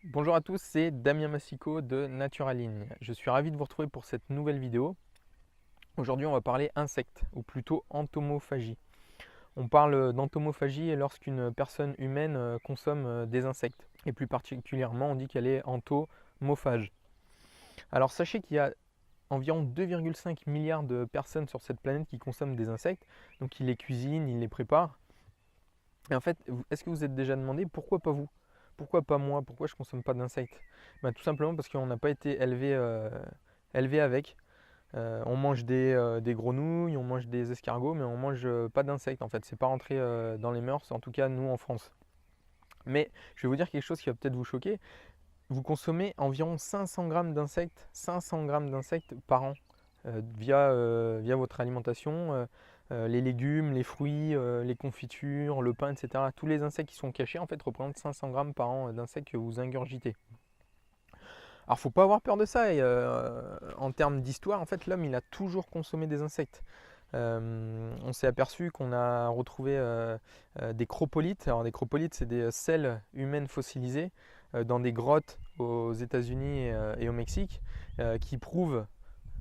Bonjour à tous, c'est Damien Massico de Naturaline. Je suis ravi de vous retrouver pour cette nouvelle vidéo. Aujourd'hui, on va parler insectes, ou plutôt entomophagie. On parle d'entomophagie lorsqu'une personne humaine consomme des insectes. Et plus particulièrement, on dit qu'elle est entomophage. Alors sachez qu'il y a environ 2,5 milliards de personnes sur cette planète qui consomment des insectes. Donc ils les cuisinent, ils les préparent. Et en fait, est-ce que vous vous êtes déjà demandé pourquoi pas vous? Pourquoi pas moi? Pourquoi je ne consomme pas d'insectes? Ben, tout simplement parce qu'on n'a pas été élevé avec. On mange des grenouilles, on mange des escargots, mais on mange pas d'insectes en fait. C'est pas rentré dans les mœurs, en tout cas nous en France. Mais je vais vous dire quelque chose qui va peut-être vous choquer. Vous consommez environ 500 grammes d'insectes, 500 grammes d'insectes par an via votre alimentation. Les légumes, les fruits, les confitures, le pain, etc. Tous les insectes qui sont cachés en fait représentent 500 grammes par an d'insectes que vous ingurgitez. Alors faut pas avoir peur de ça. Et, en termes d'histoire, en fait, l'homme il a toujours consommé des insectes. On s'est aperçu qu'on a retrouvé des cropolites. Alors des cropolites, c'est des selles humaines fossilisées dans des grottes aux États-Unis et au Mexique, qui prouvent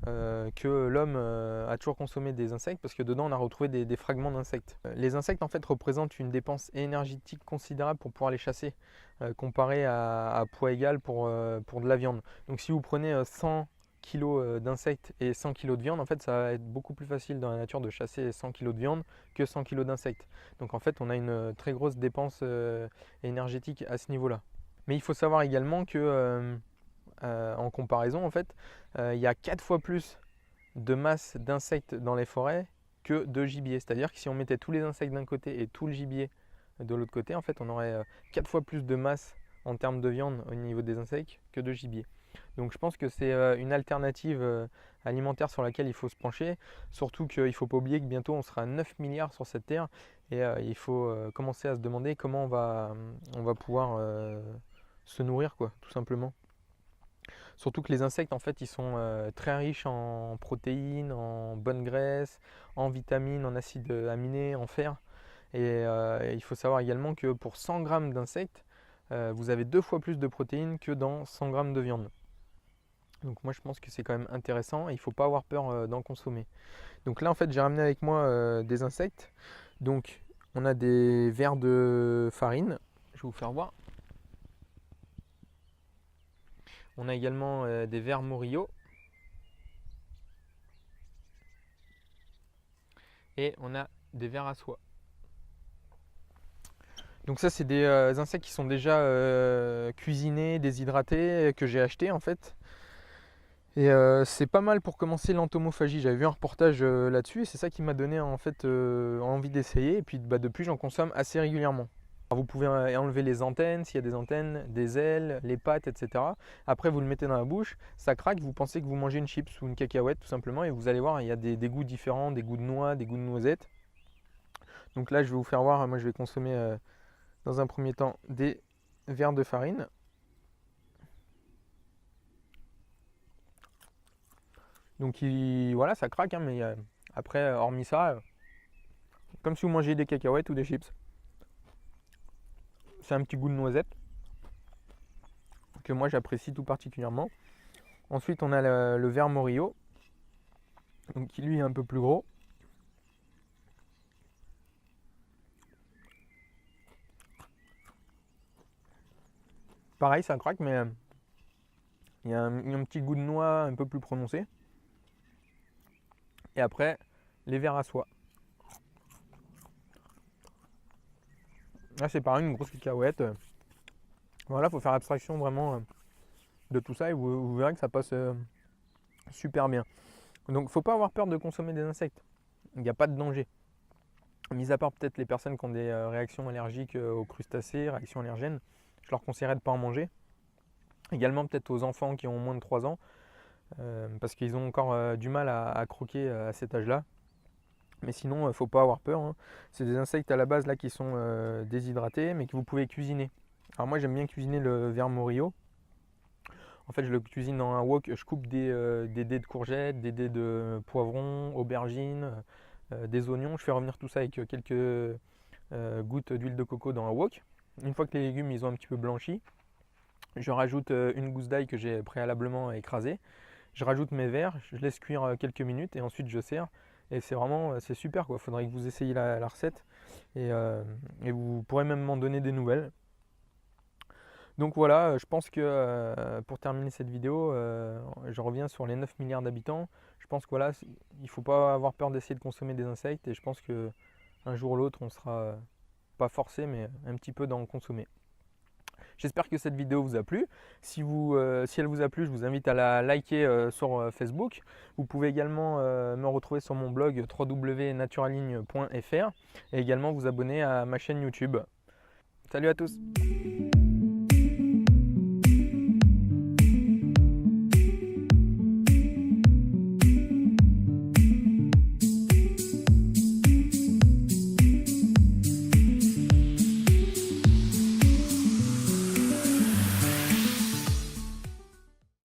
que l'homme a toujours consommé des insectes parce que dedans on a retrouvé des fragments d'insectes. Les insectes en fait représentent une dépense énergétique considérable pour pouvoir les chasser, comparé à poids égal pour de la viande. Donc si vous prenez 100 kg d'insectes et 100 kg de viande, en fait ça va être beaucoup plus facile dans la nature de chasser 100 kg de viande que 100 kg d'insectes. Donc en fait on a une très grosse dépense énergétique à ce niveau-là. Mais il faut savoir également que en comparaison, en fait, il y a 4 fois plus de masse d'insectes dans les forêts que de gibier. C'est-à-dire que si on mettait tous les insectes d'un côté et tout le gibier de l'autre côté, en fait, on aurait 4 fois plus de masse en termes de viande au niveau des insectes que de gibier. Donc je pense que c'est une alternative alimentaire sur laquelle il faut se pencher. Surtout qu'il ne faut pas oublier que bientôt on sera 9 milliards sur cette terre et il faut commencer à se demander comment on va pouvoir se nourrir, quoi, tout simplement. Surtout que les insectes, en fait, ils sont très riches en protéines, en bonnes graisses, en vitamines, en acides aminés, en fer. Et il faut savoir également que pour 100 grammes d'insectes, vous avez 2 fois plus de protéines que dans 100 grammes de viande. Donc moi je pense que c'est quand même intéressant et il ne faut pas avoir peur d'en consommer. Donc là en fait j'ai ramené avec moi des insectes. Donc on a des vers de farine, je vais vous faire voir. On a également des vers morillo et on a des vers à soie. Donc ça c'est des insectes qui sont déjà cuisinés, déshydratés, que j'ai achetés en fait. Et c'est pas mal pour commencer l'entomophagie. J'avais vu un reportage là-dessus et c'est ça qui m'a donné en fait envie d'essayer. Et puis bah, depuis j'en consomme assez régulièrement. Alors, vous pouvez enlever les antennes, s'il y a des antennes, des ailes, les pattes, etc. Après vous le mettez dans la bouche, ça craque, vous pensez que vous mangez une chips ou une cacahuète tout simplement et vous allez voir il y a des goûts différents, des goûts de noix, des goûts de noisettes. Donc là je vais vous faire voir, moi je vais consommer dans un premier temps des verres de farine. Donc voilà, ça craque, hein, mais après, hormis ça, comme si vous mangez des cacahuètes ou des chips. C'est un petit goût de noisette que moi j'apprécie tout particulièrement. Ensuite, on a le verre Morillo, donc qui lui est un peu plus gros. Pareil, ça craque, mais il y a un petit goût de noix un peu plus prononcé. Et après, les verres à soie. Là, c'est pareil, une grosse cacahuète. Voilà, il faut faire abstraction vraiment de tout ça et vous verrez que ça passe super bien. Donc, il ne faut pas avoir peur de consommer des insectes. Il n'y a pas de danger. Mis à part peut-être les personnes qui ont des réactions allergiques aux crustacés, réactions allergènes, je leur conseillerais de ne pas en manger. Également peut-être aux enfants qui ont moins de 3 ans, parce qu'ils ont encore du mal à croquer à cet âge-là. Mais sinon, il ne faut pas avoir peur, hein. C'est des insectes à la base là qui sont déshydratés, mais que vous pouvez cuisiner. Alors moi j'aime bien cuisiner le ver morillo. En fait je le cuisine dans un wok, je coupe des dés de courgettes, des dés de poivrons, aubergines, des oignons. Je fais revenir tout ça avec quelques gouttes d'huile de coco dans un wok. Une fois que les légumes ils ont un petit peu blanchi, Je rajoute une gousse d'ail que j'ai préalablement écrasée. Je rajoute mes verres, je laisse cuire quelques minutes et ensuite je sers. Et c'est vraiment c'est super quoi. Faudrait que vous essayiez la recette et vous pourrez même m'en donner des nouvelles. Donc voilà, je pense que pour terminer cette vidéo, je reviens sur les 9 milliards d'habitants. Je pense que voilà, il ne faut pas avoir peur d'essayer de consommer des insectes et je pense que un jour ou l'autre, on sera pas forcé, mais un petit peu d'en consommer. J'espère que cette vidéo vous a plu. Si elle vous a plu, je vous invite à la liker sur Facebook. Vous pouvez également me retrouver sur mon blog www.naturaligne.fr et également vous abonner à ma chaîne YouTube. Salut à tous!